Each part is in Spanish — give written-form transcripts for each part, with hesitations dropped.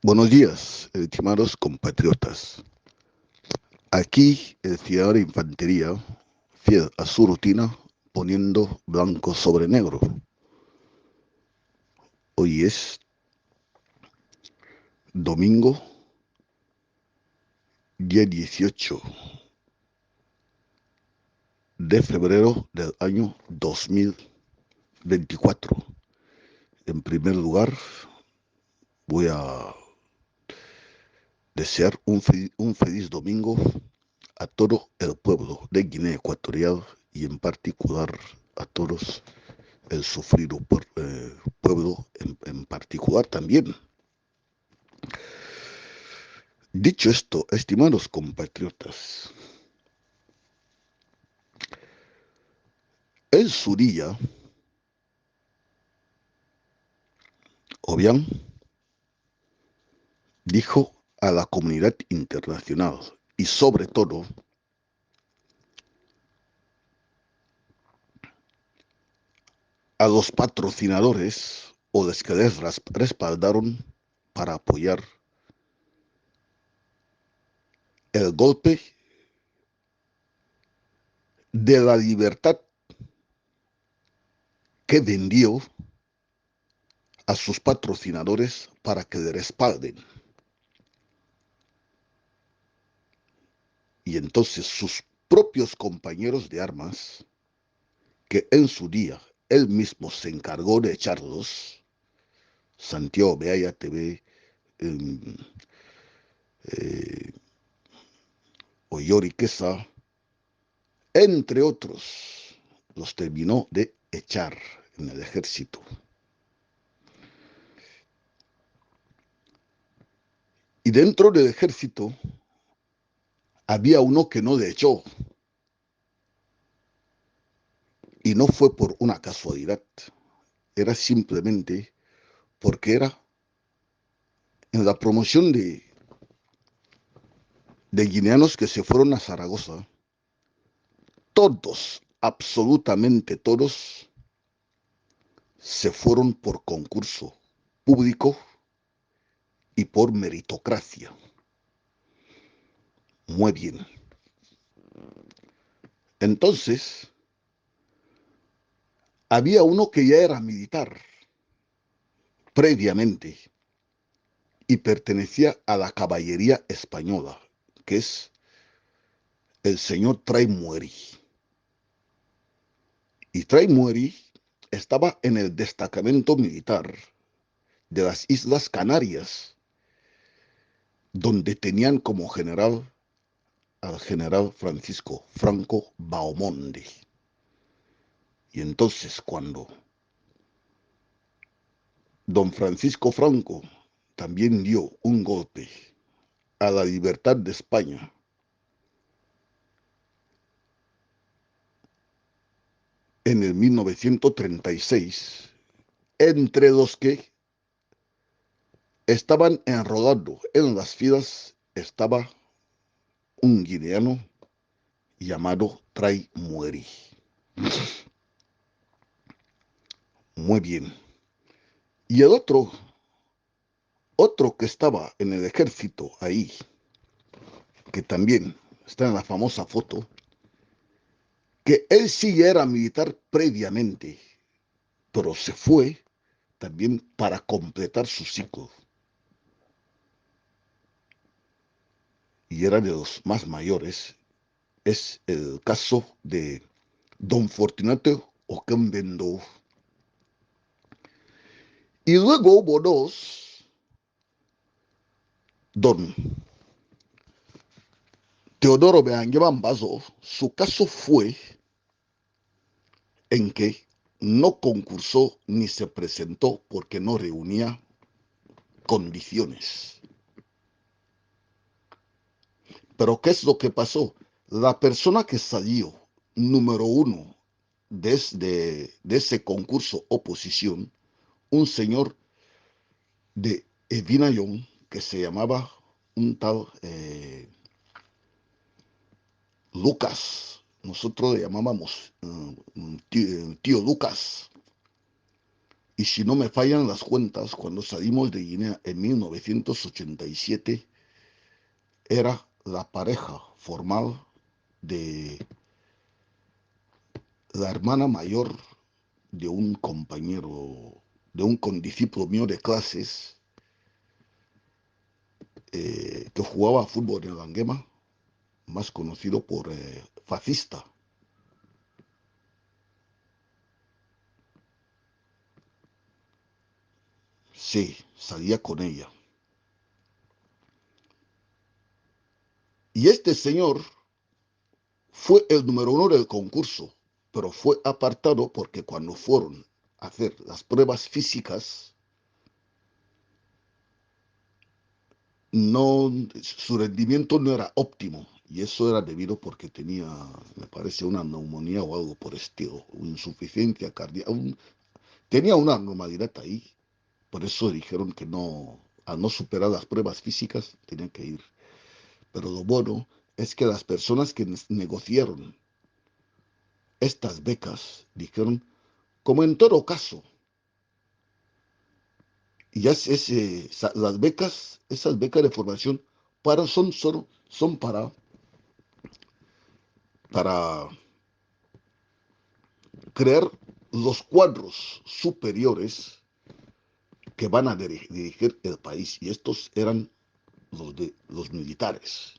Buenos días, estimados compatriotas. Aquí el ciudadano de infantería, fiel a su rutina, poniendo blanco sobre negro. Hoy es domingo, día 18 de febrero del año 2024. En primer lugar, voy a desear un feliz domingo a todo el pueblo de Guinea Ecuatorial y en particular a todos el sufrido pueblo en particular también. Dicho esto, estimados compatriotas, el Surilla, Obiang, dijo a la comunidad internacional y sobre todo a los patrocinadores o los que les respaldaron para apoyar el golpe de la libertad que vendió a sus patrocinadores para que le respalden. Y entonces sus propios compañeros de armas, que en su día él mismo se encargó de echarlos, Santiago Beaya TV, eh, eh, Oyori Quesa, entre otros, los terminó de echar en el ejército. Y dentro del ejército había uno que no le echó, y no fue por una casualidad, era simplemente porque era en la promoción de guineanos que se fueron a Zaragoza, todos, absolutamente todos, se fueron por concurso público y por meritocracia. Muy bien. Entonces, había uno que ya era militar previamente y pertenecía a la caballería española, que es el señor Traimueri. Y Traimueri estaba en el destacamento militar de las Islas Canarias, donde tenían como general al general Francisco Franco Baomonde. Y entonces cuando don Francisco Franco también dio un golpe a la libertad de España en el 1936, entre los que estaban enrolando en las filas estaba un guineano llamado Trai Mueri. Muy bien. Y el otro que estaba en el ejército ahí, que también está en la famosa foto, que él sí era militar previamente, pero se fue también para completar su ciclo. Y era de los más mayores. Es el caso de don Fortunato Oquembendo. Y luego hubo dos, don Teodoro Beanguibambazo. Su caso fue en que no concursó ni se presentó porque no reunía condiciones. Pero ¿qué es lo que pasó? La persona que salió número uno de ese concurso oposición, un señor de Evinayón que se llamaba un tal Lucas. Nosotros le llamábamos tío Lucas. Y si no me fallan las cuentas, cuando salimos de Guinea en 1987, era la pareja formal de la hermana mayor de un compañero, de un condiscípulo mío de clases, que jugaba fútbol en Languema, más conocido por Fascista. Sí, salía con ella. Y este señor fue el número uno del concurso, pero fue apartado porque cuando fueron a hacer las pruebas físicas, no, su rendimiento no era óptimo. Y eso era debido porque tenía, me parece, una neumonía o algo por estilo, una insuficiencia cardíaca, tenía una anormalidad ahí. Por eso dijeron que no, al no superar las pruebas físicas, tenían que ir. Pero lo bueno es que las personas que negociaron estas becas dijeron, como en todo caso, y ya las becas, esas becas de formación son para crear los cuadros superiores que van a dirigir el país. Y estos eran los militares.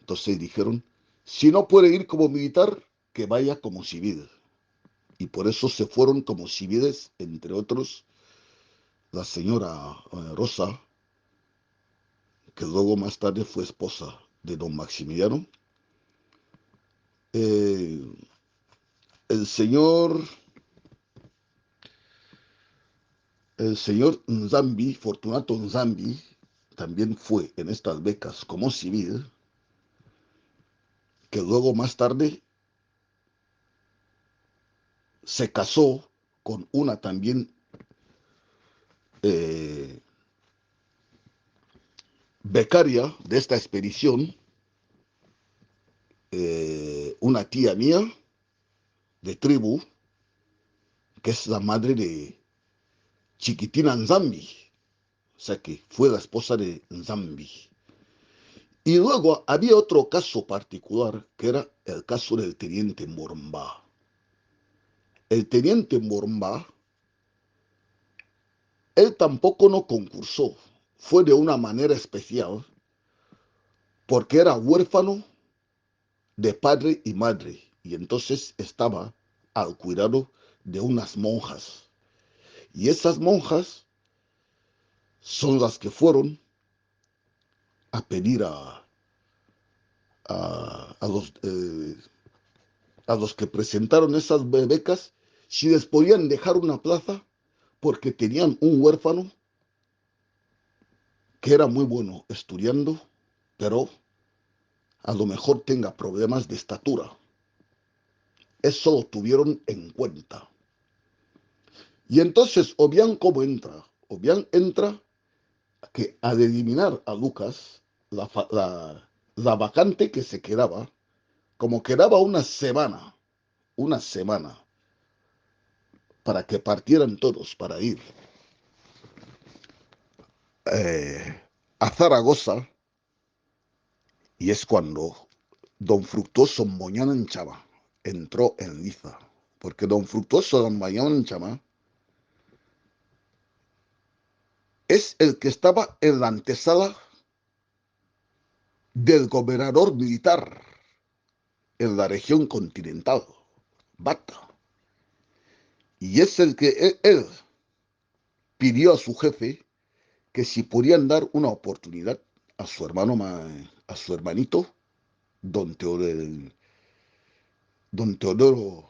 Entonces dijeron, si no puede ir como militar, que vaya como civil. Y por eso se fueron como civiles, entre otros, la señora Rosa, que luego más tarde fue esposa de don Maximiliano, eh, el señor, el señor Nzambi, Fortunato Nzambi, también fue en estas becas como civil, que luego más tarde se casó con una también eh, becaria de esta expedición, una tía mía de tribu, que es la madre de Chiquitina Nzambi, o sea que fue la esposa de Nzambi. Y luego había otro caso particular, que era el caso del teniente Morumba. El teniente Morumba, él tampoco no concursó, fue de una manera especial, porque era huérfano de padre y madre, y entonces estaba al cuidado de unas monjas. Y esas monjas son las que fueron a pedir a los que presentaron esas becas si les podían dejar una plaza porque tenían un huérfano que era muy bueno estudiando, pero a lo mejor tenga problemas de estatura. Eso lo tuvieron en cuenta. Y entonces Obiang entra que al eliminar a Lucas, la vacante que se quedaba, como quedaba una semana para que partieran todos para ir eh, a Zaragoza, y es cuando don Fructuoso Moñán Chama entró en liza, porque don Fructuoso Moñán Chama es el que estaba en la antesala del gobernador militar en la región continental, Bata, y es el que él pidió a su jefe que si podían dar una oportunidad a su hermano, a su hermanito, don Teodoro, don Teodoro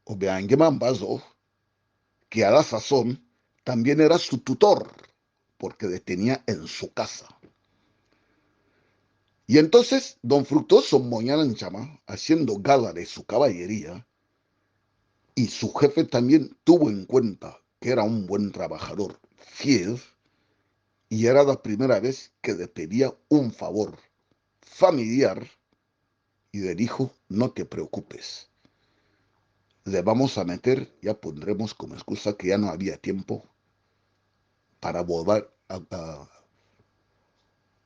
Obiangueman Bazo, que a la sazón también era su tutor, porque le tenía en su casa. Y entonces, don Fructuoso Moñán Chama, haciendo gala de su caballería, y su jefe también tuvo en cuenta que era un buen trabajador, fiel, y era la primera vez que le pedía un favor familiar, y le dijo, no te preocupes, le vamos a meter, ya pondremos como excusa que ya no había tiempo para volver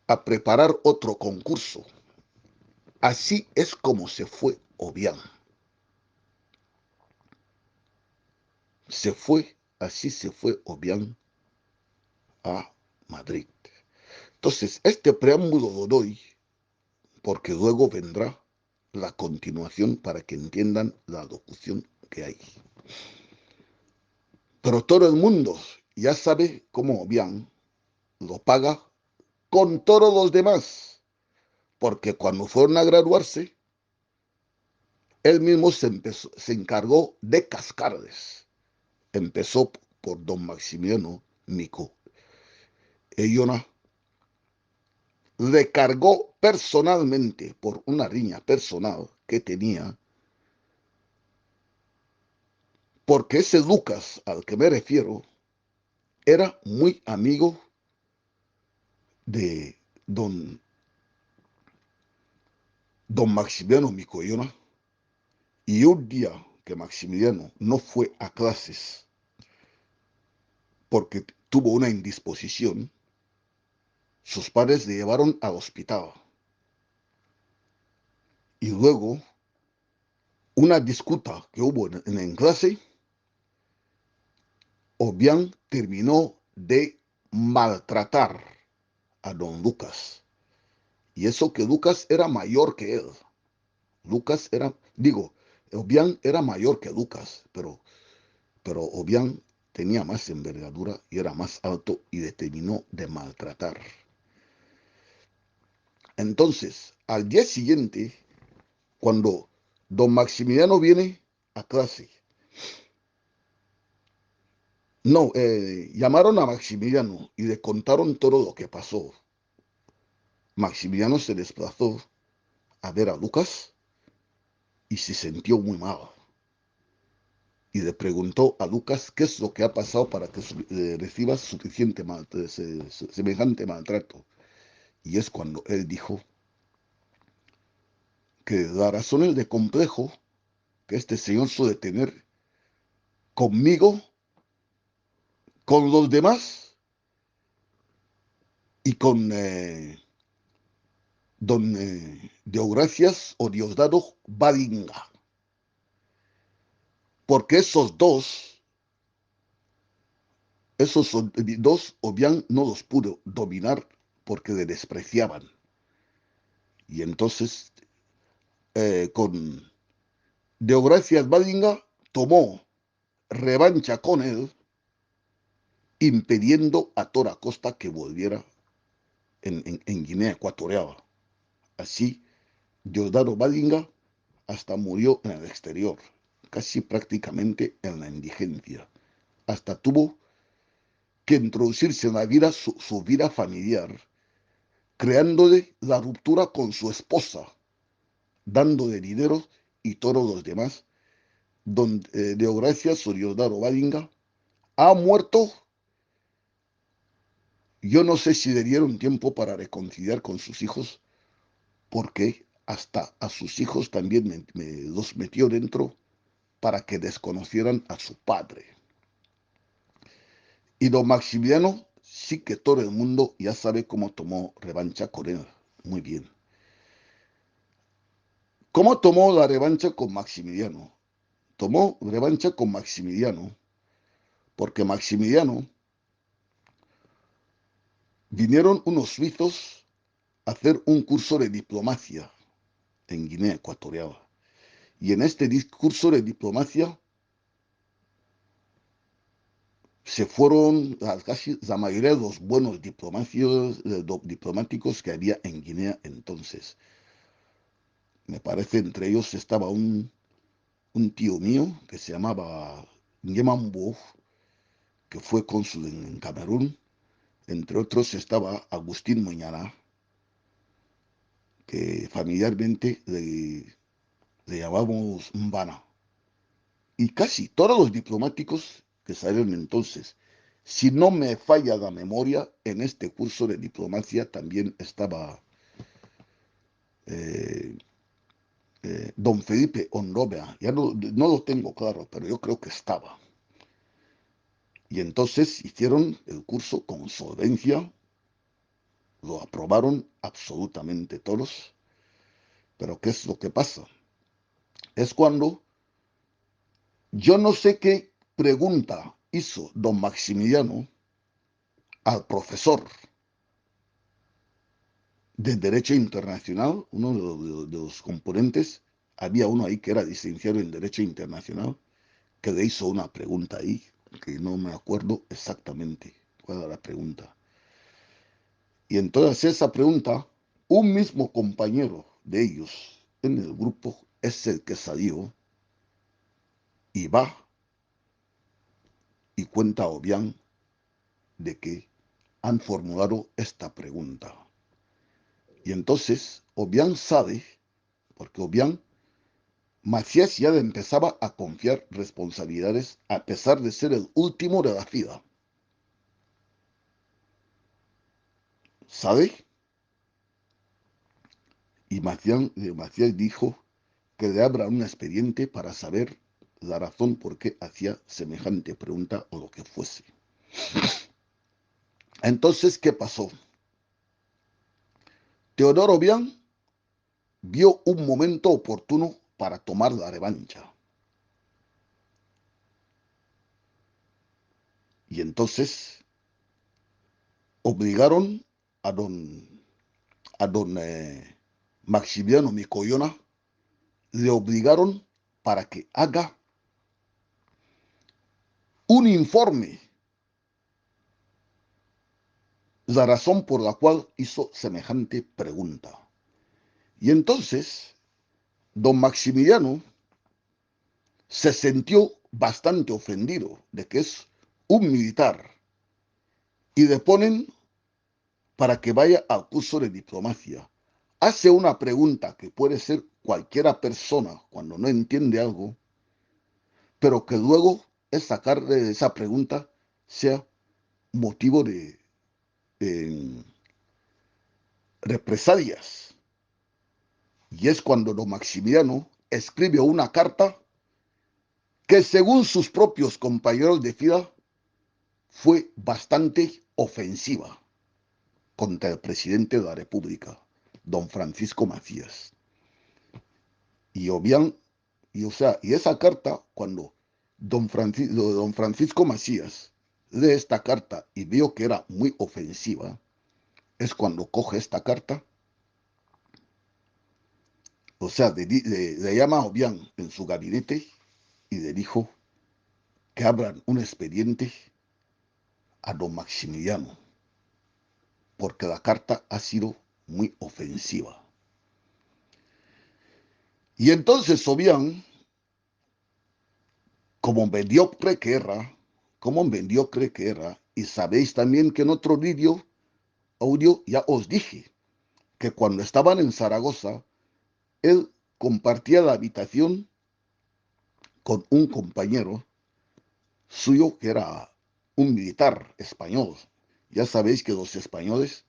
a preparar otro concurso. Así es como se fue Obiang. Así se fue Obiang a Madrid. Entonces, este preámbulo lo doy porque luego vendrá la continuación para que entiendan la locución que hay. Pero todo el mundo ya sabe cómo Obiang lo paga con todos los demás, porque cuando fueron a graduarse, él mismo se encargó de cascarles. Empezó por don Maximiano Mico. Eyona le cargó personalmente por una riña personal que tenía, porque ese Lucas al que me refiero era muy amigo de don Maximiano Micoyona, y un día que Maximiliano no fue a clases porque tuvo una indisposición, sus padres le llevaron al hospital. Y luego, una disputa que hubo en clase, Obiang terminó de maltratar a don Lucas. Y eso que Lucas era mayor que él. Lucas era, digo, Obiang era mayor que Lucas, pero Obiang tenía más envergadura y era más alto y le terminó de maltratar. Entonces, al día siguiente, cuando don Maximiliano viene a clase, no, llamaron a Maximiliano y le contaron todo lo que pasó. Maximiliano se desplazó a ver a Lucas y se sintió muy mal. Y le preguntó a Lucas qué es lo que ha pasado para que reciba semejante maltrato. Y es cuando él dijo que las razones de complejo que este señor suele tener conmigo, con los demás y con don Deogracias o Diosdado Badinga. Porque esos dos, Obiang no los pudo dominar porque le despreciaban. Y entonces, con Deogracias Badinga, tomó revancha con él, impidiendo a toda costa que volviera en Guinea Ecuatorial. Así, Diosdado Badinga hasta murió en el exterior, casi prácticamente en la indigencia. Hasta tuvo que introducirse en la vida, su vida familiar, creándole la ruptura con su esposa, dándole dinero y todos los demás. Don Deogracias Diosdado Badinga ha muerto. Yo no sé si le dieron tiempo para reconciliar con sus hijos, porque hasta a sus hijos también los metió dentro para que desconocieran a su padre. Y don Maximiliano sí que todo el mundo ya sabe cómo tomó revancha con él. Muy bien. ¿Cómo tomó la revancha con Maximiliano? Tomó revancha con Maximiliano porque Maximiliano vinieron unos suizos a hacer un curso de diplomacia en Guinea Ecuatorial. Y en este curso de diplomacia se fueron casi la mayoría de los buenos diplomáticos que había en Guinea entonces. Me parece entre ellos estaba un tío mío que se llamaba Ngemambo, que fue cónsul en Camerún. Entre otros estaba Agustín Moñará, que familiarmente le llamábamos Mbana. Y casi todos los diplomáticos que salieron entonces, si no me falla la memoria, en este curso de diplomacia también estaba eh, don Felipe Ondovea, ya no lo tengo claro, pero yo creo que estaba. Y entonces hicieron el curso con solvencia, lo aprobaron absolutamente todos, pero ¿qué es lo que pasa? Es cuando yo no sé qué pregunta hizo don Maximiliano al profesor de Derecho Internacional, uno de los componentes, había uno ahí que era licenciado en Derecho Internacional, que le hizo una pregunta ahí, que no me acuerdo exactamente cuál era la pregunta. Y entonces esa pregunta, un mismo compañero de ellos en el grupo es el que salió y va y cuenta a Obiang de que han formulado esta pregunta. Y entonces Obiang sabe, porque Obiang Macías ya empezaba a confiar responsabilidades a pesar de ser el último de la fila. ¿Sabe? Y Macías dijo que le abra un expediente para saber la razón por qué hacía semejante pregunta o lo que fuese. Entonces, ¿qué pasó? Teodoro Bian vio un momento oportuno para tomar la revancha. Y entonces obligaron a don Maximiliano Micoyona, le obligaron para que haga un informe, la razón por la cual hizo semejante pregunta. Y entonces, don Maximiliano se sintió bastante ofendido de que es un militar y le ponen para que vaya al curso de diplomacia. Hace una pregunta que puede ser cualquiera persona cuando no entiende algo, pero que luego es sacar de esa pregunta sea motivo de represalias. Y es cuando don Maximiliano escribe una carta que según sus propios compañeros de fila fue bastante ofensiva contra el presidente de la República, don Francisco Macías. Y Obiang, y esa carta, cuando don Francisco Macías lee esta carta y vio que era muy ofensiva, es cuando coge esta carta, le llama a Obiang en su gabinete y le dijo que abran un expediente a don Maximiliano, porque la carta ha sido muy ofensiva. Y entonces Obiang, como vendió cree que era, y sabéis también que en otro audio ya os dije que cuando estaban en Zaragoza, él compartía la habitación con un compañero suyo que era un militar español. Ya sabéis que los españoles,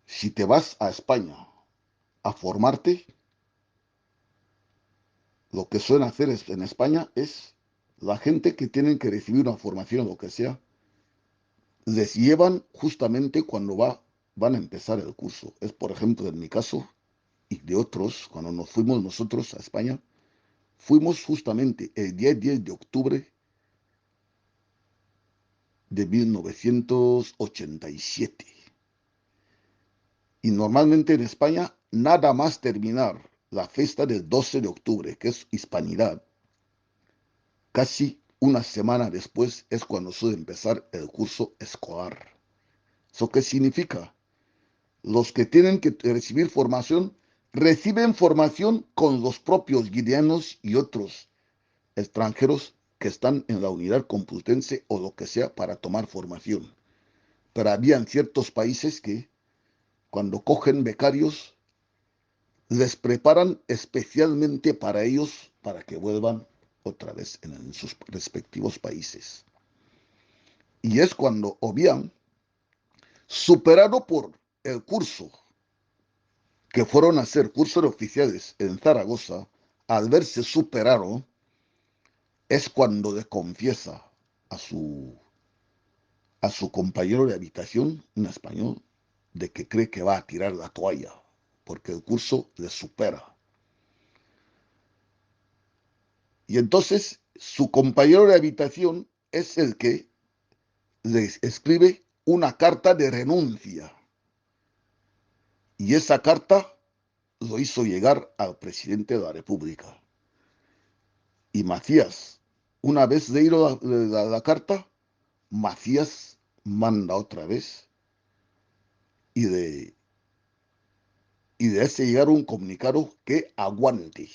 si te vas a España a formarte, lo que suelen hacer en España es la gente que tienen que recibir una formación o lo que sea, les llevan justamente cuando van a empezar el curso. Es, por ejemplo, en mi caso y de otros, cuando nos fuimos nosotros a España, fuimos justamente el día 10 de octubre de 1987. Y normalmente en España, nada más terminar la fiesta del 12 de octubre, que es Hispanidad, casi una semana después es cuando suele empezar el curso escolar. ¿Eso qué significa? Los que tienen que recibir formación reciben formación con los propios guineanos y otros extranjeros que están en la unidad complutense o lo que sea para tomar formación. Pero habían ciertos países que cuando cogen becarios les preparan especialmente para ellos para que vuelvan otra vez en sus respectivos países. Y es cuando Obiang, superado por el curso que fueron a hacer cursos de oficiales en Zaragoza, al verse superaron, es cuando le confiesa a su compañero de habitación, un español, de que cree que va a tirar la toalla, porque el curso le supera. Y entonces su compañero de habitación es el que le escribe una carta de renuncia. Y esa carta lo hizo llegar al presidente de la República. Y Macías, una vez leído la carta, Macías manda otra vez y de ese llegar un comunicado que aguante,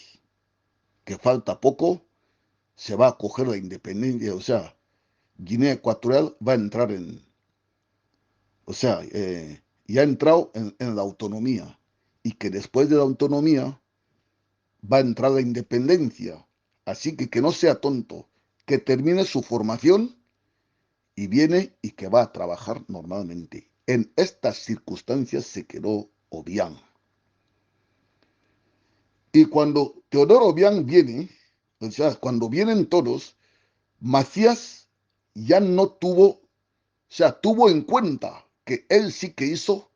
que falta poco, se va a coger la independencia, o sea, Guinea Ecuatorial va a entrar o sea, ya ha entrado en la autonomía y que después de la autonomía va a entrar la independencia. Así que no sea tonto, que termine su formación y viene y que va a trabajar normalmente. En estas circunstancias se quedó Obiang. Y cuando Teodoro Obiang viene, o sea, cuando vienen todos, Macías ya no tuvo, o sea, tuvo en cuenta que él sí que hizo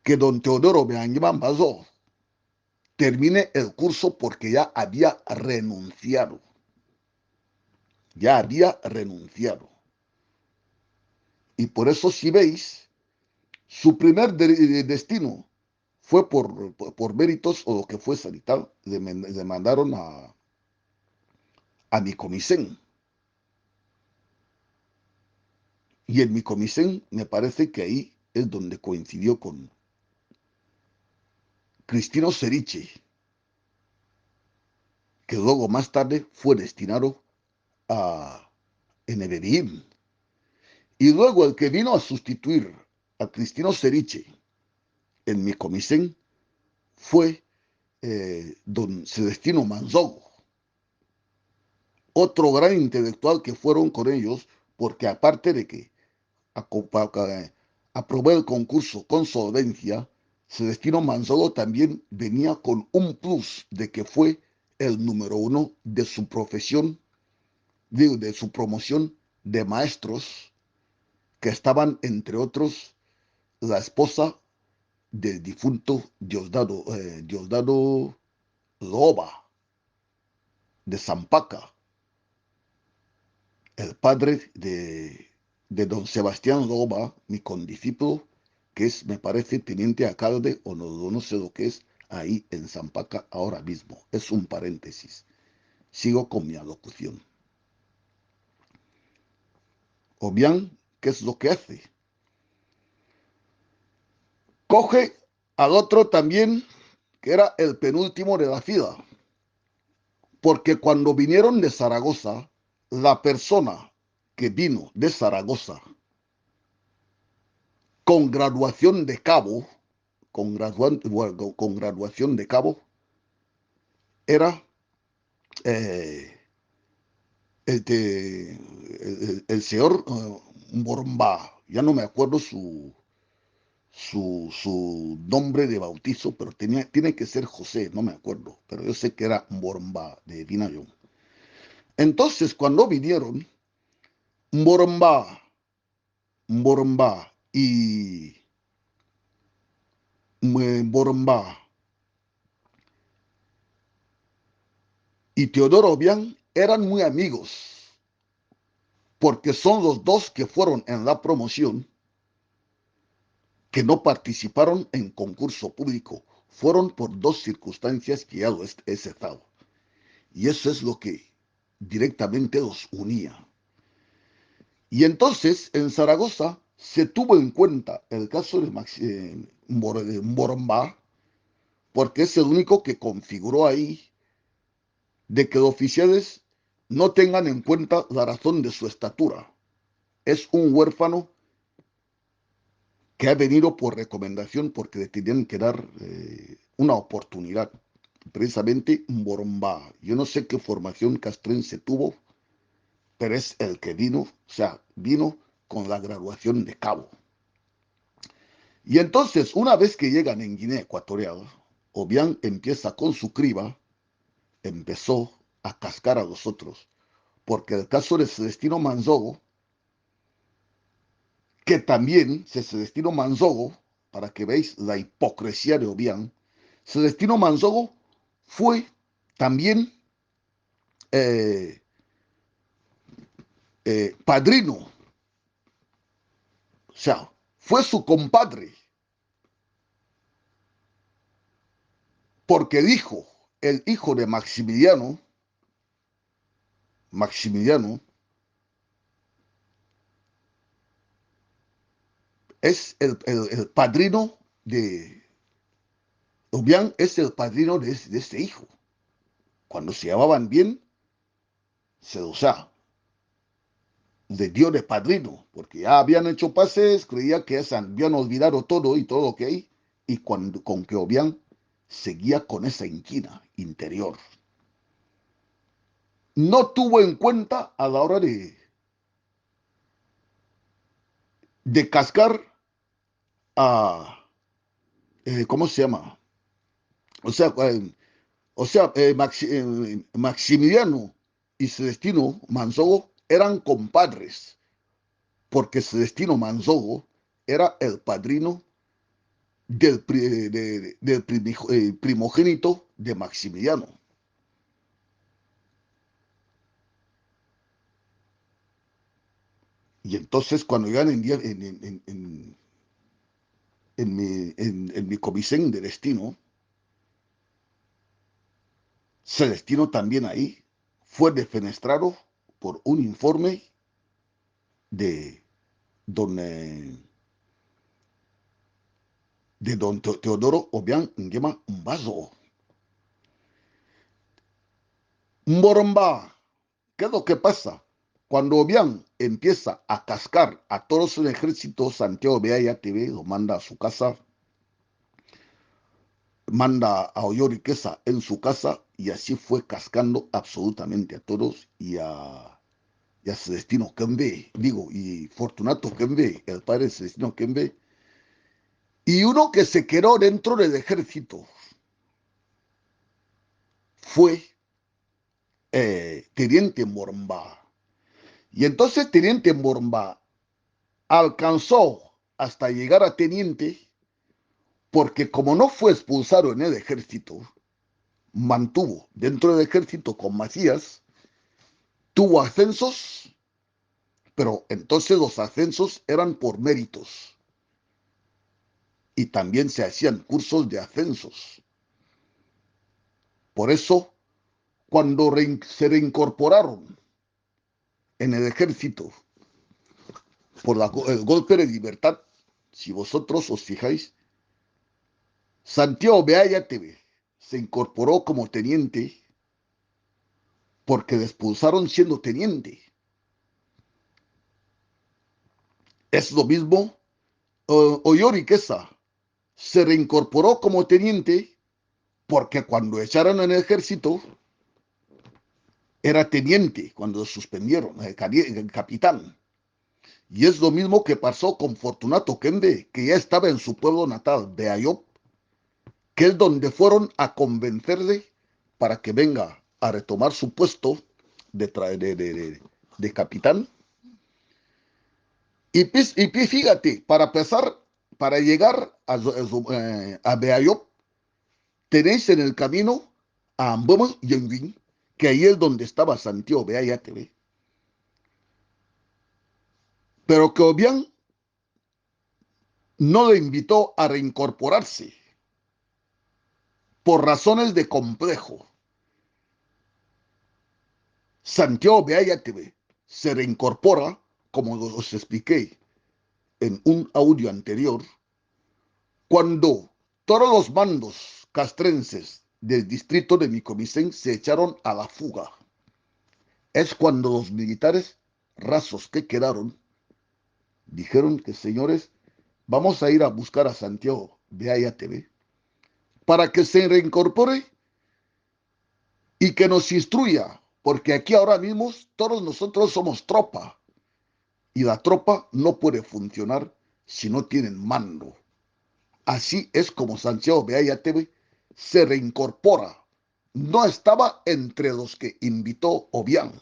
que don Teodoro Obiang termine el curso porque ya había renunciado. Ya había renunciado. Y por eso, si veis, su primer destino fue por méritos o lo que fue sanitario. Le mandaron a Micomicén. Y en Micomicén me parece que ahí es donde coincidió con Cristino Seriche, que luego más tarde fue destinado a Eneverín. Y luego el que vino a sustituir a Cristino Seriche en Micomicén fue don Celestino Manzogo, otro gran intelectual que fueron con ellos, porque aparte de que aprobó el concurso con solvencia, Celestino Manzogo también venía con un plus de que fue el número uno de su profesión, de su promoción de maestros, que estaban, entre otros, la esposa del difunto Diosdado Loba de Zampaca, el padre de don Sebastián Loba, mi condiscípulo, que es, me parece, teniente alcalde o no sé lo que es, ahí en Zampaca ahora mismo. Es un paréntesis. Sigo con mi alocución. O bien, ¿qué es lo que hace? Coge al otro también, que era el penúltimo de la fila, porque cuando vinieron de Zaragoza, la persona que vino de Zaragoza con graduación de cabo, con graduación de cabo, era eh, el señor Moromba. Ya no me acuerdo su nombre de bautizo, pero tiene que ser José, no me acuerdo, pero yo sé que era Moromba de Vinayón. Entonces, cuando vinieron, Moromba, Moromba Moromba y Teodoro Obiang eran muy amigos, porque son los dos que fueron en la promoción, que no participaron en concurso público, fueron por dos circunstancias que ya lo he citado. Y eso es lo que directamente los unía. Y entonces, en Zaragoza, se tuvo en cuenta el caso de Moromba, porque es el único que configuró ahí de que los oficiales no tengan en cuenta la razón de su estatura. Es un huérfano que ha venido por recomendación porque le tenían que dar una oportunidad. Precisamente Moromba. Yo no sé qué formación castrense tuvo, pero es el que vino, o sea, vino con la graduación de cabo. Y entonces, una vez que llegan en Guinea Ecuatorial, Obiang empieza con su criba, empezó a cascar a los otros, porque el caso de Celestino Manzogo, que también Celestino Manzogo, para que veáis la hipocresía de Obiang, Celestino Manzogo fue también eh, padrino, o sea, fue su compadre, porque dijo, el hijo de Maximiliano es el padrino de, Obiang es el padrino de este hijo. Cuando se llevaban bien, o sea, le dio de padrino, porque ya habían hecho pases, creía que ya habían olvidado todo y todo lo que hay, y con que Obiang seguía con esa inquina interior. No tuvo en cuenta a la hora de cascar a, ¿cómo se llama? O sea, Maximiliano y Celestino Manzogo eran compadres, porque Celestino Manzogo era el padrino del primogénito de Maximiliano. Y entonces cuando llegan en mi comisión de destino, Celestino también ahí fue defenestrado por un informe de don, eh, de don Teodoro Obiang Nguema Mbazo. Moromba, ¿qué es lo que pasa? Cuando Obiang empieza a cascar a todo su ejército, Santiago Beaya TV lo manda a su casa, manda a Oyoriquesa en su casa y así fue cascando absolutamente a todos y a Celestino Kembe, digo, y Fortunato Kembe, el padre de Celestino Kembe, y uno que se quedó dentro del ejército fue Teniente Moromba. Y entonces Teniente Moromba alcanzó hasta llegar a teniente porque como no fue expulsado en el ejército, mantuvo dentro del ejército con Macías, tuvo ascensos, pero entonces los ascensos eran por méritos y también se hacían cursos de ascensos. Por eso, cuando se reincorporaron en el ejército por el golpe de libertad, si vosotros os fijáis, Santiago Beaya TV se incorporó como teniente porque le expulsaron siendo teniente. Es lo mismo, Oyoriquesa se reincorporó como teniente porque cuando echaron en el ejército era teniente, cuando lo suspendieron, el capitán. Y es lo mismo que pasó con Fortunato Kembe, que ya estaba en su pueblo natal, de Ayop, que es donde fueron a convencerle para que venga a retomar su puesto de capitán. Y fíjate, para empezar, para llegar a Beayop, tenéis en el camino a Amboma y Yenguin, que ahí es donde estaba Santiago Beaya TV. Pero que Obiang no le invitó a reincorporarse por razones de complejo. Santiago Beaya TV se reincorpora, como os expliqué en un audio anterior, cuando todos los mandos castrenses del distrito de Micomicén se echaron a la fuga. Es cuando los militares rasos que quedaron dijeron que, señores, vamos a ir a buscar a Santiago Beaya TV para que se reincorpore y que nos instruya, porque aquí ahora mismo todos nosotros somos tropa y la tropa no puede funcionar si no tienen mando. Así es como Santiago Beayatebe se reincorpora. No estaba entre los que invitó Obiang.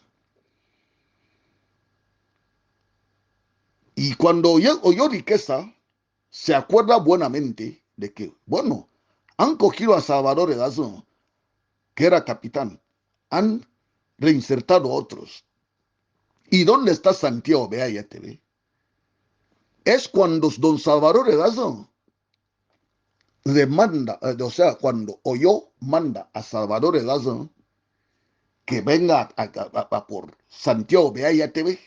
Y cuando oyó Riqueza, se acuerda buenamente de que, bueno, han cogido a Salvador Erazo, que era capitán, han reinsertado a otros. ¿Y dónde está Santiago Beayatebe? Es cuando don Salvador Erazo le manda, o sea, cuando oyó, manda a Salvador Erazo que venga a por Santiago Beayatebe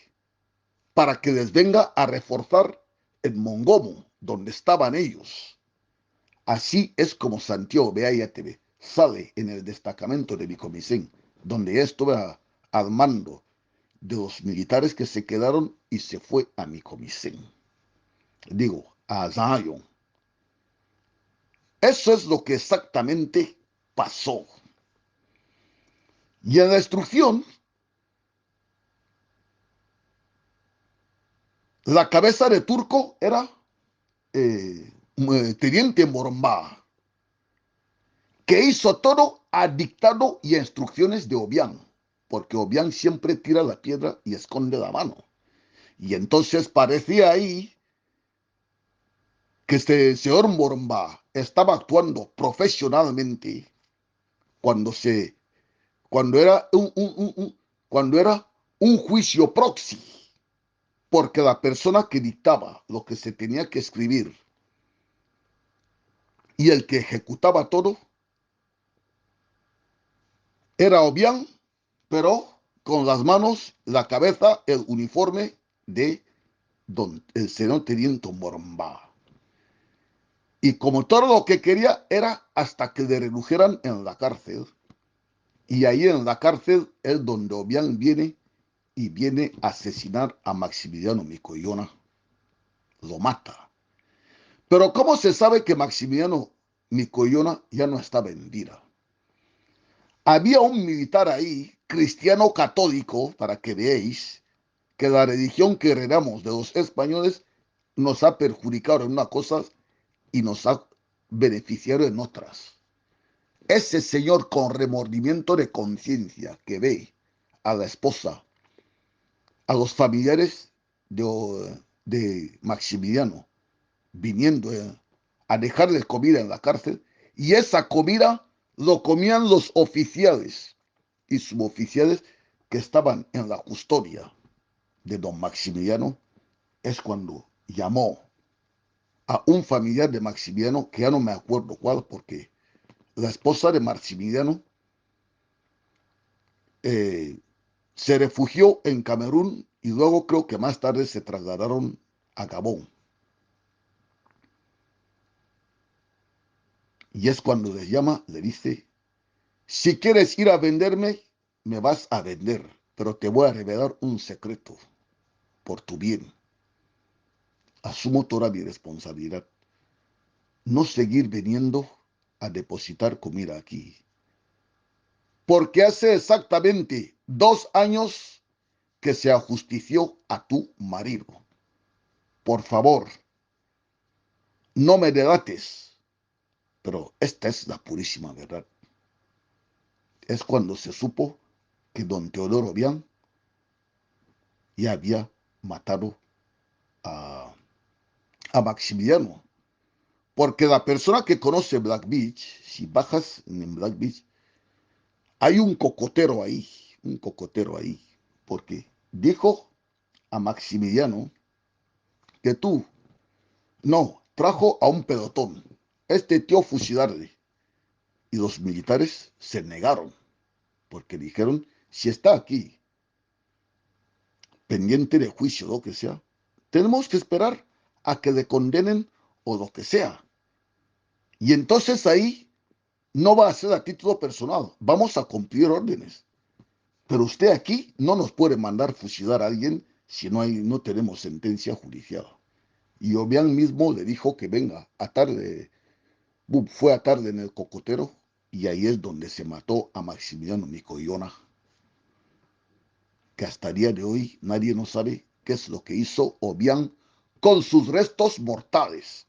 para que les venga a reforzar en Mongomo, donde estaban ellos. Así es como Santiago Beayatebe sale en el destacamento de Micomicén, donde ya estuve al mando de los militares que se quedaron y se fue a Micomicén. Digo, a Zion. Eso es lo que exactamente pasó. Y en la instrucción, la cabeza de Turco era Teniente Moromba, que hizo todo a dictado y a instrucciones de Obiang, porque Obiang siempre tira la piedra y esconde la mano. Y entonces parecía ahí que este señor Moromba estaba actuando profesionalmente cuando cuando era cuando era un juicio proxy, porque la persona que dictaba lo que se tenía que escribir y el que ejecutaba todo era Obiang, pero con las manos, la cabeza, el uniforme de el señor Teniente Moromba. Y como todo lo que quería era hasta que le redujeran en la cárcel. Y ahí en la cárcel es donde Obiang viene y viene a asesinar a Maximiliano Micoyona. Lo mata. Pero ¿cómo se sabe que Maximiliano Micoyona ya no estaba en vida? Había un militar ahí, cristiano católico, para que veáis, que la religión que heredamos de los españoles nos ha perjudicado en unas cosas y nos ha beneficiado en otras. Ese señor con remordimiento de conciencia que ve a la esposa, a los familiares de Maximiliano viniendo a dejarle comida en la cárcel, y esa comida lo comían los oficiales y suboficiales que estaban en la custodia de don Maximiliano, es cuando llamó a un familiar de Maximiliano, que ya no me acuerdo cuál, porque la esposa de Maximiliano eh, se refugió en Camerún y luego creo que más tarde se trasladaron a Gabón. Y es cuando les llama, le dice, si quieres ir a venderme, me vas a vender, pero te voy a revelar un secreto por tu bien. Asumo toda mi responsabilidad. No seguir viniendo a depositar comida aquí. Porque hace exactamente 2 años que se ajustició a tu marido. Por favor, no me delates, pero esta es la purísima verdad. Es cuando se supo que don Teodoro Bian ya había matado a, a Maximiliano. Porque la persona que conoce Black Beach, si bajas en Black Beach, hay un cocotero ahí, porque dijo a Maximiliano que tú, no, trajo a un pelotón, este tío fusilarle. Y los militares se negaron, porque dijeron, si está aquí, pendiente de juicio, lo que sea, tenemos que esperar a que le condenen o lo que sea. Y entonces ahí no va a ser a título personal, vamos a cumplir órdenes. Pero usted aquí no nos puede mandar fusilar a alguien si no tenemos sentencia judicial. Y Obiang mismo le dijo que venga a tarde, fue a tarde en el cocotero y ahí es donde se mató a Maximiliano Micoyona, que hasta el día de hoy nadie no sabe qué es lo que hizo Obiang con sus restos mortales.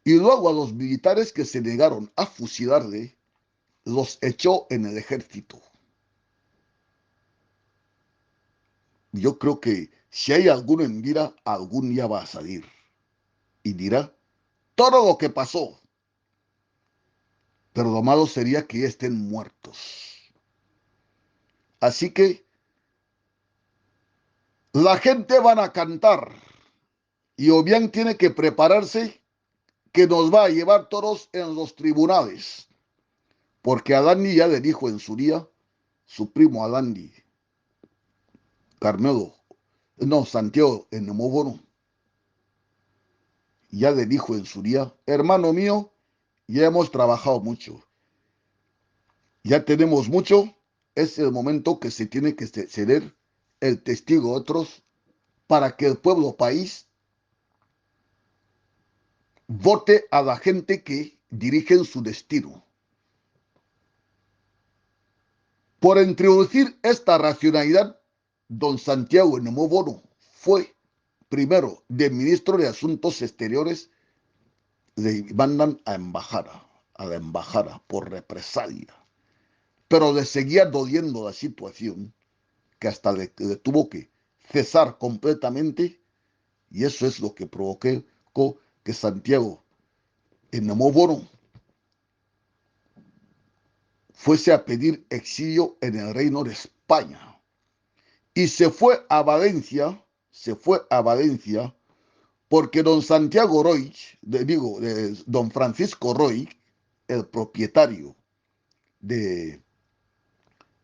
Y luego a los militares que se negaron a fusilarle, los echó en el ejército. Yo creo que si hay alguno en vida, algún día va a salir y dirá todo lo que pasó, pero lo malo sería que ya estén muertos. Así que la gente van a cantar y Obiang tiene que prepararse que nos va a llevar todos en los tribunales, porque Adandi ya le dijo en su día, su primo Adandi, Carmelo, no, Santiago en Nemóbono, ya le dijo en su día, hermano mío, ya hemos trabajado mucho, ya tenemos mucho, es el momento que se tiene que ceder el testigo a otros para que el pueblo país vote a la gente que dirige su destino. Por introducir esta racionalidad, don Santiago Nemóbono fue primero de ministro de Asuntos Exteriores, le mandan a la embajada por represalia, pero le seguía doliendo la situación que hasta le tuvo que cesar completamente y eso es lo que provocó que Santiago Nemóbono fuese a pedir exilio en el reino de España y se fue a Valencia porque don Santiago Roig, don Francisco Roig, el propietario de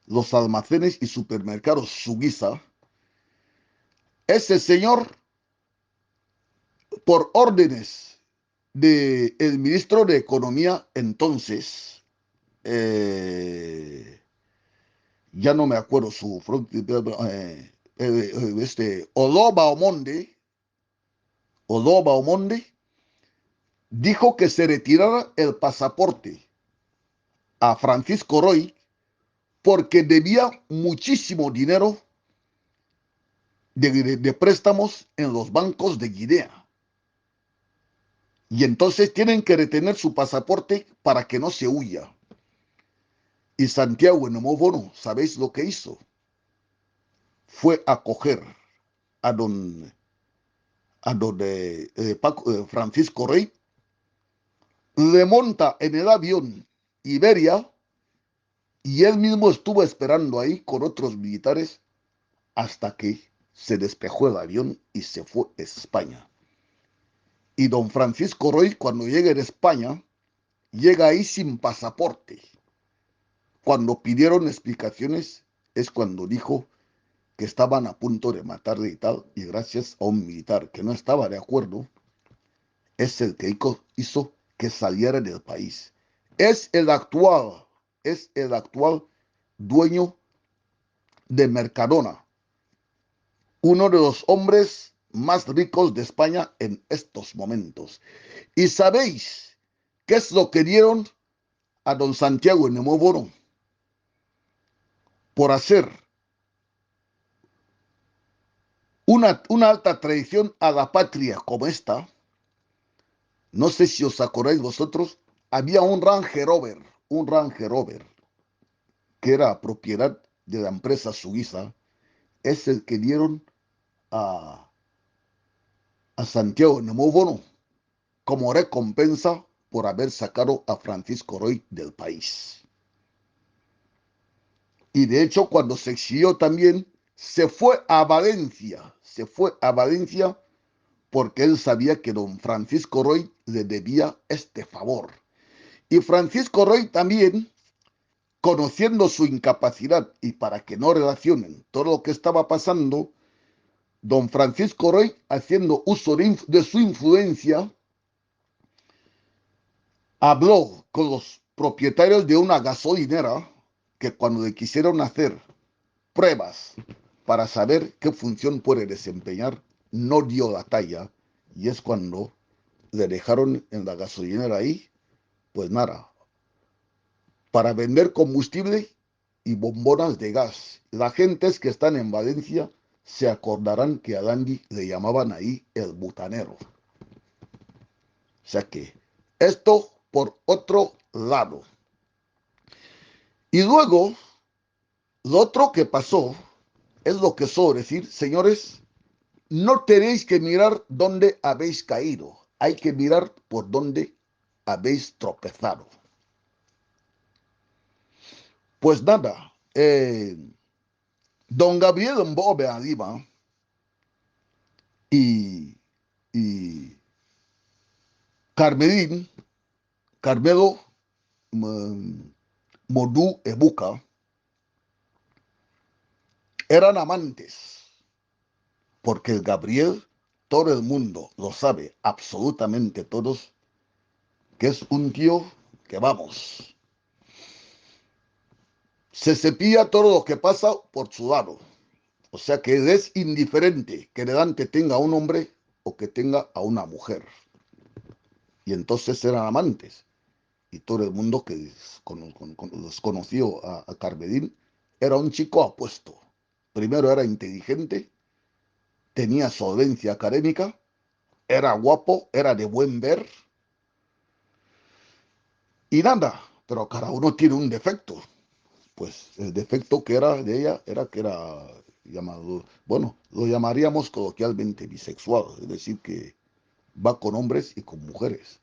los almacenes y supermercados Suguisa, ese señor, por órdenes del ministro de Economía entonces, ya no me acuerdo Odoba Omonde, dijo que se retirara el pasaporte a Francisco Roy porque debía muchísimo dinero de préstamos en los bancos de Guinea. Y entonces tienen que retener su pasaporte para que no se huya. Y Santiago Nemóbono, ¿sabéis lo que hizo? Fue a coger a Francisco Rey, le monta en el avión Iberia y él mismo estuvo esperando ahí con otros militares hasta que se despejó el avión y se fue a España. Y don Francisco Roy, cuando llega en España, llega ahí sin pasaporte. Cuando pidieron explicaciones, es cuando dijo que estaban a punto de matarle y tal, y gracias a un militar que no estaba de acuerdo, es el que hizo que saliera del país. Es el actual, es el actual dueño de Mercadona, uno de los hombres más ricos de España en estos momentos. ¿Y sabéis qué es lo que dieron a don Santiago Nemóbono por hacer una alta traición a la patria como esta? No sé si os acordáis vosotros, había un Range Rover, que era propiedad de la empresa suiza, es el que dieron a, a Santiago Nemóbono como recompensa por haber sacado a Francisco Roy del país. Y de hecho, cuando se exilió también, se fue a Valencia porque él sabía que don Francisco Roy le debía este favor. Y Francisco Roy también, conociendo su incapacidad y para que no relacionen todo lo que estaba pasando, don Francisco Roy, haciendo uso de su influencia, habló con los propietarios de una gasolinera que cuando le quisieron hacer pruebas para saber qué función puede desempeñar, no dio la talla y es cuando le dejaron en la gasolinera ahí, pues nada, para vender combustible y bombonas de gas. La gente que están en Valencia se acordarán que a Dandy le llamaban ahí el butanero. O sea que Esto por otro lado. Y luego, lo otro que pasó es lo que suelo decir, señores, no tenéis que mirar dónde habéis caído, hay que mirar por dónde habéis tropezado. Pues nada, don Gabriel Mbobe arriba y, y Carmelín, Carmelo Modú Ebuka, eran amantes, porque el Gabriel, todo el mundo lo sabe, absolutamente todos, que es un tío que vamos, se cepilla todo lo que pasa por su lado. O sea que es indiferente que delante tenga a un hombre o que tenga a una mujer. Y entonces eran amantes. Y todo el mundo que los conoció a Carmedín era un chico apuesto. Primero era inteligente, tenía solvencia académica, era guapo, era de buen ver. Y nada, pero cada uno tiene un defecto. Pues el defecto que era de ella era que era llamado, bueno, lo llamaríamos coloquialmente bisexual, es decir, que va con hombres y con mujeres.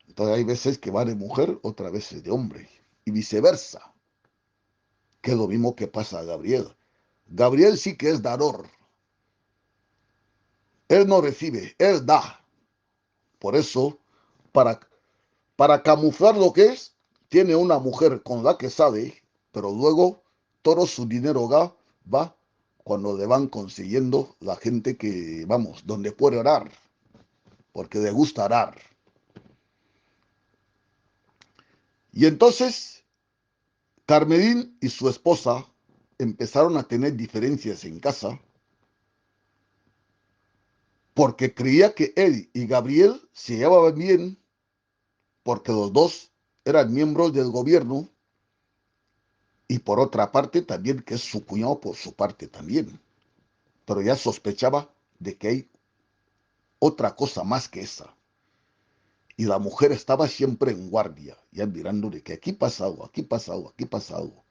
Entonces hay veces que va de mujer, otras veces de hombre, y viceversa, que es lo mismo que pasa a Gabriel. Gabriel sí que es dador, él no recibe, él da. Por eso, para, para camuflar lo que es, tiene una mujer con la que sale, pero luego todo su dinero va cuando le van consiguiendo la gente que, vamos, donde puede orar, porque le gusta orar. Y entonces, Carmelín y su esposa empezaron a tener diferencias en casa porque creía que él y Gabriel se llevaban bien porque los dos eran miembros del gobierno y por otra parte también que es su cuñado por su parte también. Pero ya sospechaba de que hay otra cosa más que esa. Y la mujer estaba siempre en guardia, ya mirando de que aquí pasa algo, aquí pasa algo, aquí pasa algo.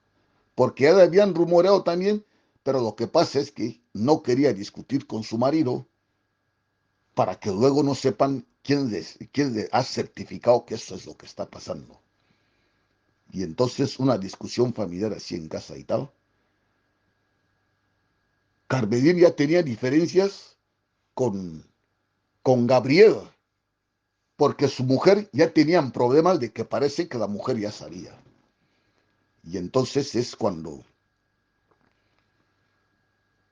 Porque ya le habían rumoreado también, pero lo que pasa es que no quería discutir con su marido para que luego no sepan quién le ha certificado que eso es lo que está pasando. Y entonces una discusión familiar así en casa y tal. Carmelín ya tenía diferencias con, con Gabriel, porque su mujer ya tenían problemas de que parece que la mujer ya sabía. Y entonces es cuando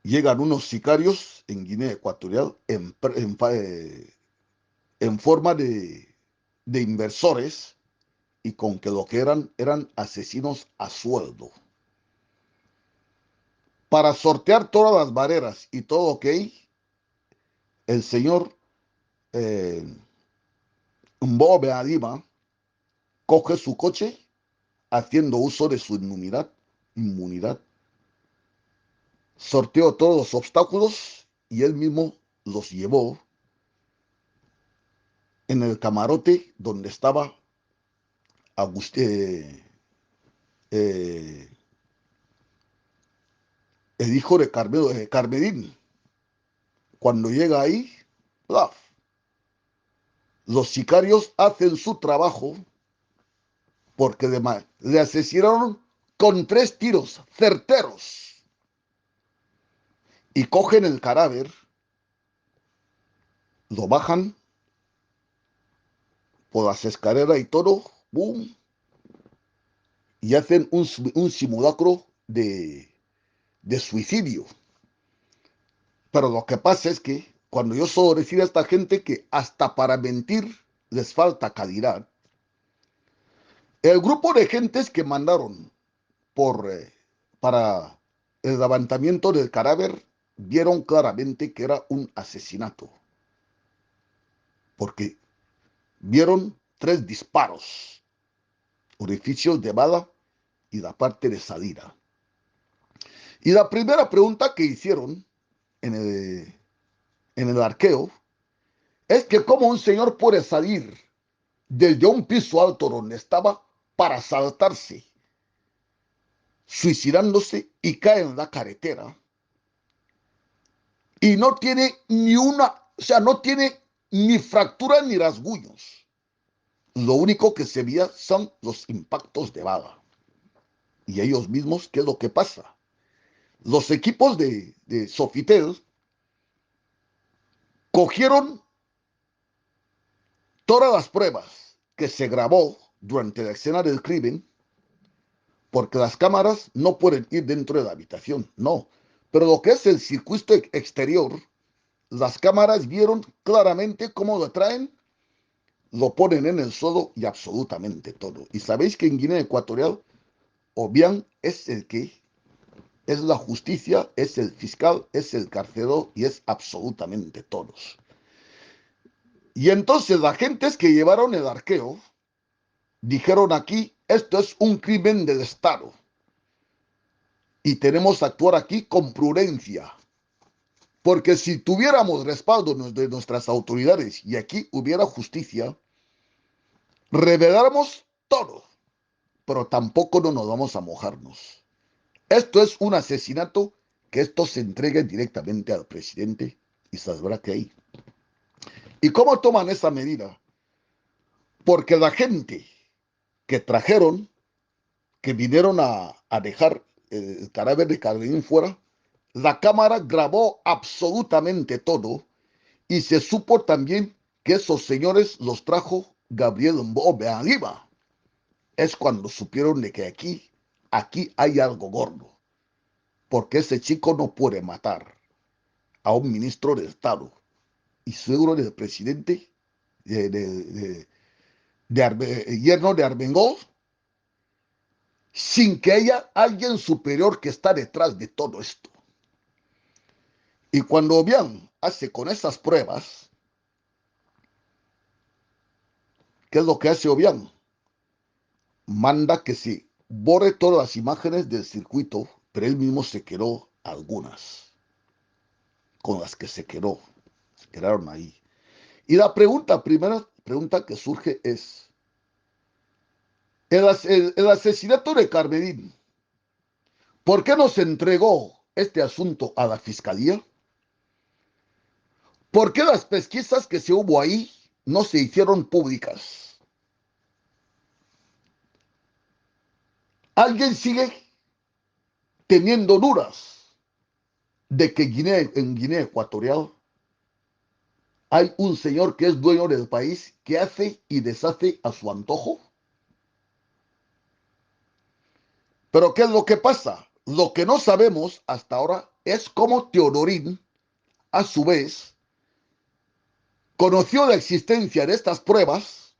llegan unos sicarios en Guinea Ecuatorial en forma de inversores y con que lo que eran asesinos a sueldo. Para sortear todas las barreras y todo ok, el señor eh, Mbobe Adima coge su coche haciendo uso de su inmunidad, sorteó todos los obstáculos y él mismo los llevó en el camarote donde estaba eh, el hijo de Carmedín. Cuando llega ahí, ¡plaf! Los sicarios hacen su trabajo porque le asesinaron con 3 tiros certeros y cogen el cadáver, lo bajan por las escaleras y todo, ¡boom! Y hacen un simulacro de suicidio. Pero lo que pasa es que cuando yo suelo decir a esta gente que hasta para mentir les falta calidad, el grupo de gentes que mandaron por, para el levantamiento del cadáver vieron claramente que era un asesinato, porque vieron 3 disparos, orificios de bala y la parte de salida. Y la primera pregunta que hicieron en el arqueo es que como un señor puede salir desde un piso alto donde estaba para saltarse, suicidándose y cae en la carretera y no tiene ni una, o sea, no tiene ni fractura ni rasguños. Lo único que se veía son los impactos de bala. Y ellos mismos, ¿qué es lo que pasa? Los equipos de Sofitel cogieron todas las pruebas que se grabó durante la escena del crimen, porque las cámaras no pueden ir dentro de la habitación, no. Pero lo que es el circuito exterior, las cámaras vieron claramente cómo lo traen, lo ponen en el suelo y absolutamente todo. Y sabéis que en Guinea Ecuatorial, Obiang es el que es la justicia, es el fiscal, es el carcelero y es absolutamente todos. Y entonces las gentes que llevaron el arqueo dijeron aquí, esto es un crimen del Estado y tenemos que actuar aquí con prudencia. Porque si tuviéramos respaldo de nuestras autoridades y aquí hubiera justicia, reveláramos todo, pero tampoco no nos vamos a mojarnos. Esto es un asesinato, que esto se entregue directamente al presidente y sabrá que hay. ¿Y cómo toman esa medida? Porque la gente que trajeron, que vinieron a dejar el cadáver de Carolín fuera, la cámara grabó absolutamente todo y se supo también que esos señores los trajo Gabriel Mbobe Aliba. Es cuando supieron de que aquí hay algo gordo, porque ese chico no puede matar a un ministro de Estado y suegro del presidente yerno de Armengol, sin que haya alguien superior que está detrás de todo esto. Y cuando Obiang hace con esas pruebas, ¿qué es lo que hace Obiang? Manda que se borre todas las imágenes del circuito, pero él mismo se quedó algunas, con las que se quedaron ahí. Y la primera pregunta que surge es, el asesinato de Carmelín, ¿por qué no se entregó este asunto a la fiscalía? ¿Por qué las pesquisas que se hubo ahí no se hicieron públicas? ¿Alguien sigue teniendo dudas de que en Guinea Ecuatorial hay un señor que es dueño del país que hace y deshace a su antojo? Pero ¿qué es lo que pasa? Lo que no sabemos hasta ahora es cómo Teodorín, a su vez, conoció la existencia de estas pruebas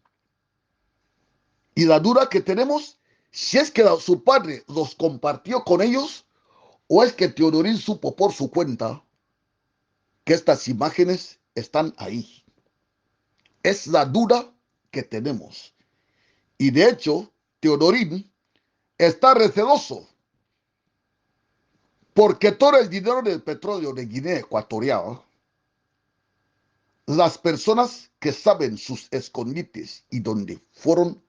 y la duda que tenemos si es que su padre los compartió con ellos o es que Teodorín supo por su cuenta que estas imágenes están ahí. Es la duda que tenemos. Y de hecho, Teodorín está receloso porque todo el dinero del petróleo de Guinea Ecuatorial, las personas que saben sus escondites y donde fueron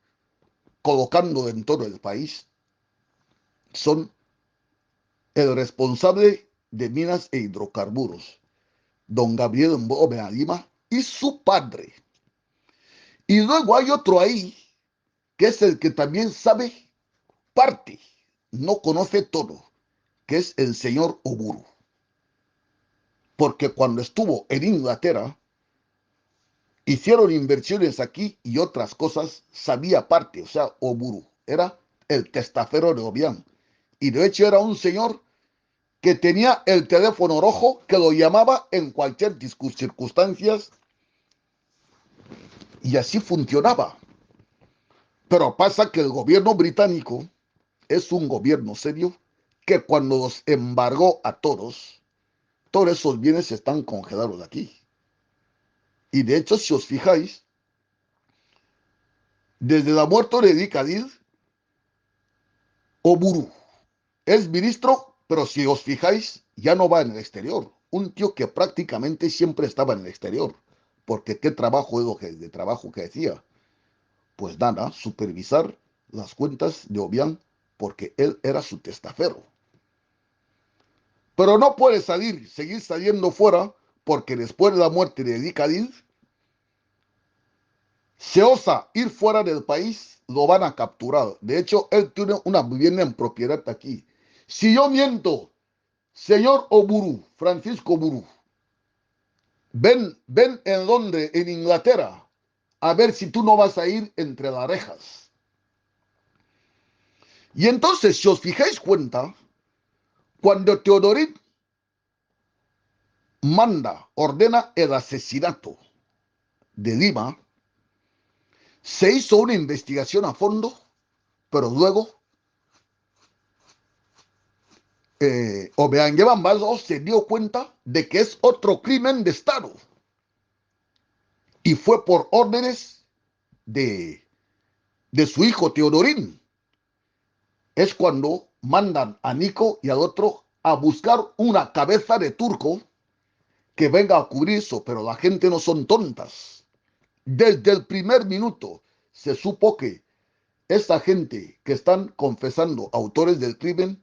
colocando en todo el país, son el responsable de minas e hidrocarburos, don Gabriel Mbobe Alima, y su padre. Y luego hay otro ahí, que es el que también sabe parte, no conoce todo, que es el señor Oburu. Porque cuando estuvo en Inglaterra, hicieron inversiones aquí y otras cosas, sabía parte, o sea, Oburu era el testaferro de Obiang. Y de hecho era un señor que tenía el teléfono rojo, que lo llamaba en cualquier circunstancias, y así funcionaba. Pero pasa que el gobierno británico es un gobierno serio que cuando los embargó a todos esos bienes están congelados aquí. Y de hecho, si os fijáis, desde la muerte de Idi Kadil, Oburu es ministro, pero si os fijáis, ya no va en el exterior. Un tío que prácticamente siempre estaba en el exterior. porque qué trabajo es de trabajo que hacía. Pues nada, supervisar las cuentas de Obiang, porque él era su testaferro. Pero no puede seguir saliendo fuera, porque después de la muerte de Dicadil, se osa ir fuera del país, lo van a capturar. De hecho, él tiene una vivienda en propiedad aquí. Si yo miento, señor Oburu, Francisco Oburu, ven en Londres, en Inglaterra, a ver si tú no vas a ir entre las rejas. Y entonces, si os fijáis cuenta, cuando Teodorín ordena el asesinato de Lima, se hizo una investigación a fondo, pero luego Obeang Bazo se dio cuenta de que es otro crimen de Estado. Y fue por órdenes de su hijo Teodorín. Es cuando mandan a Nico y al otro a buscar una cabeza de turco que venga a cubrir eso, pero la gente no son tontas. Desde el primer minuto se supo que esta gente que están confesando autores del crimen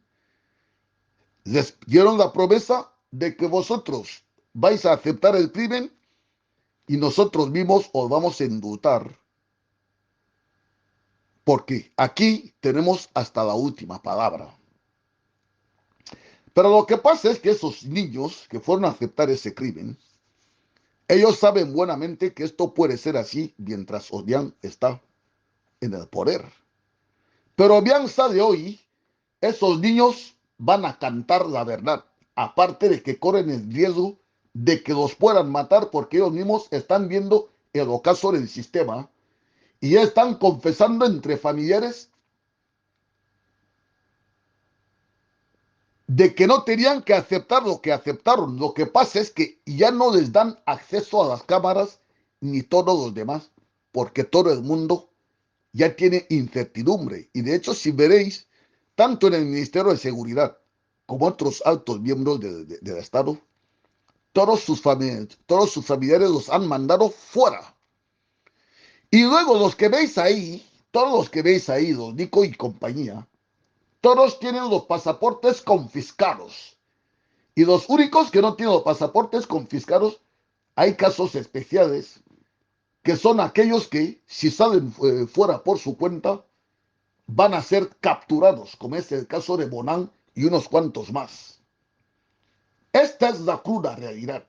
les dieron la promesa de que vosotros vais a aceptar el crimen y nosotros mismos os vamos a indultar, porque aquí tenemos hasta la última palabra. Pero lo que pasa es que esos niños que fueron a aceptar ese crimen, ellos saben buenamente que esto puede ser así mientras Obiang está en el poder. Pero Obiang sabe hoy, esos niños van a cantar la verdad, aparte de que corren el riesgo de que los puedan matar porque ellos mismos están viendo el ocaso del sistema y ya están confesando entre familiares de que no tenían que aceptar lo que aceptaron. Lo que pasa es que ya no les dan acceso a las cámaras ni todos los demás, porque todo el mundo ya tiene incertidumbre. Y de hecho, si veréis, tanto en el Ministerio de Seguridad como otros altos miembros del Estado, todos sus familiares los han mandado fuera. Y luego los que veis ahí, todos los que veis ahí, los Nico y compañía, todos tienen los pasaportes confiscados. Y los únicos que no tienen los pasaportes confiscados, hay casos especiales, que son aquellos que, si salen fuera por su cuenta, van a ser capturados, como es el caso de Bonan y unos cuantos más. Esta es la cruda realidad.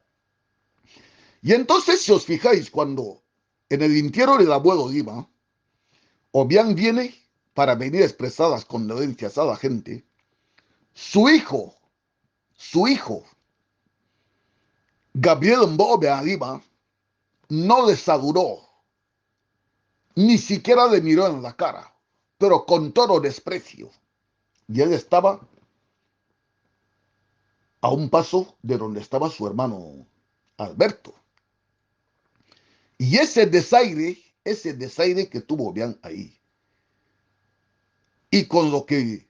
Y entonces, si os fijáis, cuando en el entierro del abuelo Lima, Obiang viene para venir a expresar las condolencias a la gente, su hijo, Gabriel Mbobe Lima, no le saludó, ni siquiera le miró en la cara, pero con todo desprecio. Y él estaba a un paso de donde estaba su hermano Alberto. Y ese desaire que tuvo Obiang ahí, y con lo que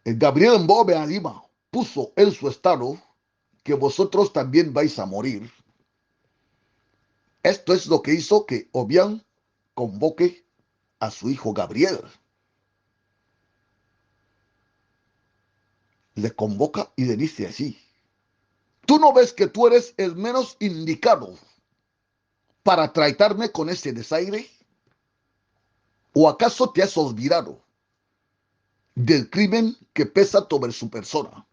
Gabriel Mbobe Lima puso en su estado, que vosotros también vais a morir, esto es lo que hizo que Obiang convoque a su hijo Gabriel. Le convoca y le dice así: ¿tú no ves que tú eres el menos indicado para tratarme con ese desaire? ¿O acaso te has olvidado del crimen que pesa sobre su persona?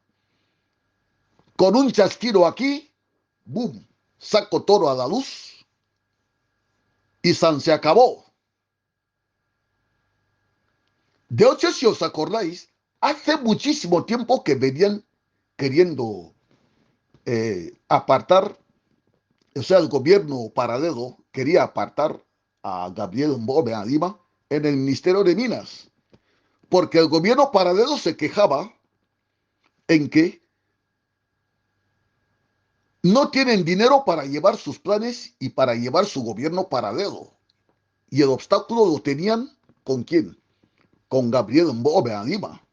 Con un chasquido aquí, ¡boom!, saco todo a la luz y San se acabó. De hecho, si os acordáis, hace muchísimo tiempo que venían queriendo apartar, o sea, el gobierno paralelo quería apartar a Gabriel Mbobe a Lima en el Ministerio de Minas, porque el gobierno paralelo se quejaba en que no tienen dinero para llevar sus planes y para llevar su gobierno paralelo. Y el obstáculo lo tenían ¿con quién? Con Gabriel Mbobe a Lima.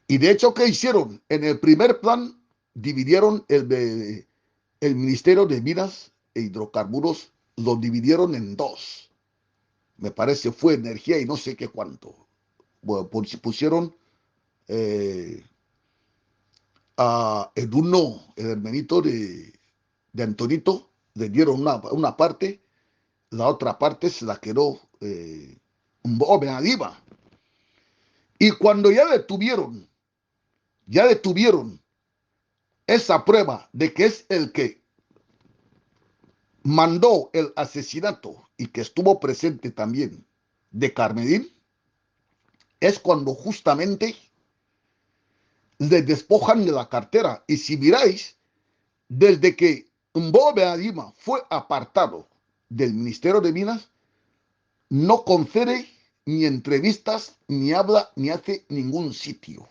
Y de hecho, ¿qué hicieron? En el primer plan dividieron el Ministerio de Minas e Hidrocarburos lo dividieron en dos. Me parece fue energía y no sé qué cuánto. Bueno, pusieron eh, a Eduno, el hermanito de Antonito, le dieron una parte, la otra parte se la quedó Benadiva. Y cuando ya detuvieron esa prueba de que es el que mandó el asesinato y que estuvo presente también de Carmedín, es cuando justamente le despojan de la cartera. Y si miráis, desde que Mbobe Adima fue apartado del Ministerio de Minas, no concede ni entrevistas, ni habla, ni hace ningún sitio.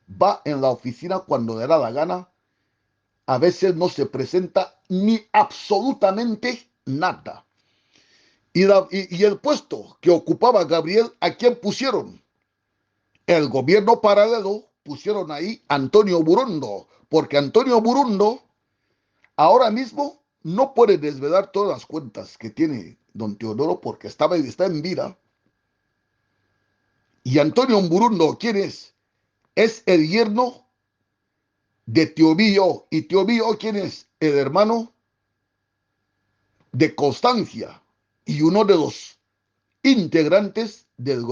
Va en la oficina cuando le da la gana, a veces no se presenta ni absolutamente nada. Y el puesto que ocupaba Gabriel, ¿a quién pusieron? El gobierno paralelo pusieron ahí Antonio Burundo, porque Antonio Burundo ahora mismo no puede desvelar todas las cuentas que tiene don Teodoro porque está en vida. Y Antonio Burundo, ¿quién es? Es el yerno de Teobillo. ¿Y Teobillo quién es? El hermano de Constancia y uno de los integrantes del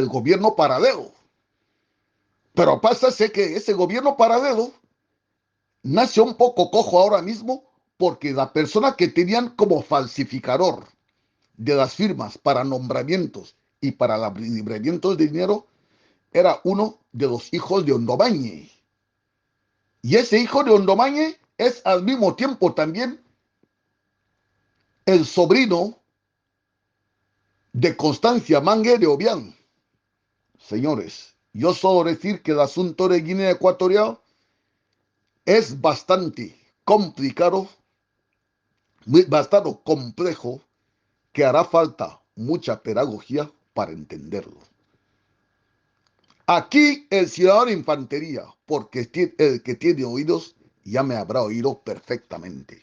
gobierno paralelo. Pero pasa que ese gobierno paralelo nace un poco cojo ahora mismo porque la persona que tenían como falsificador de las firmas para nombramientos y para libramientos de dinero era uno de los hijos de Ondomañe. Y ese hijo de Ondomañe es al mismo tiempo también el sobrino de Constancia Mangue de Obiang. Señores, yo solo decir que el asunto de Guinea Ecuatorial es bastante complicado, bastante complejo, que hará falta mucha pedagogía para entenderlo. Aquí el ciudadano de infantería, porque el que tiene oídos ya me habrá oído perfectamente.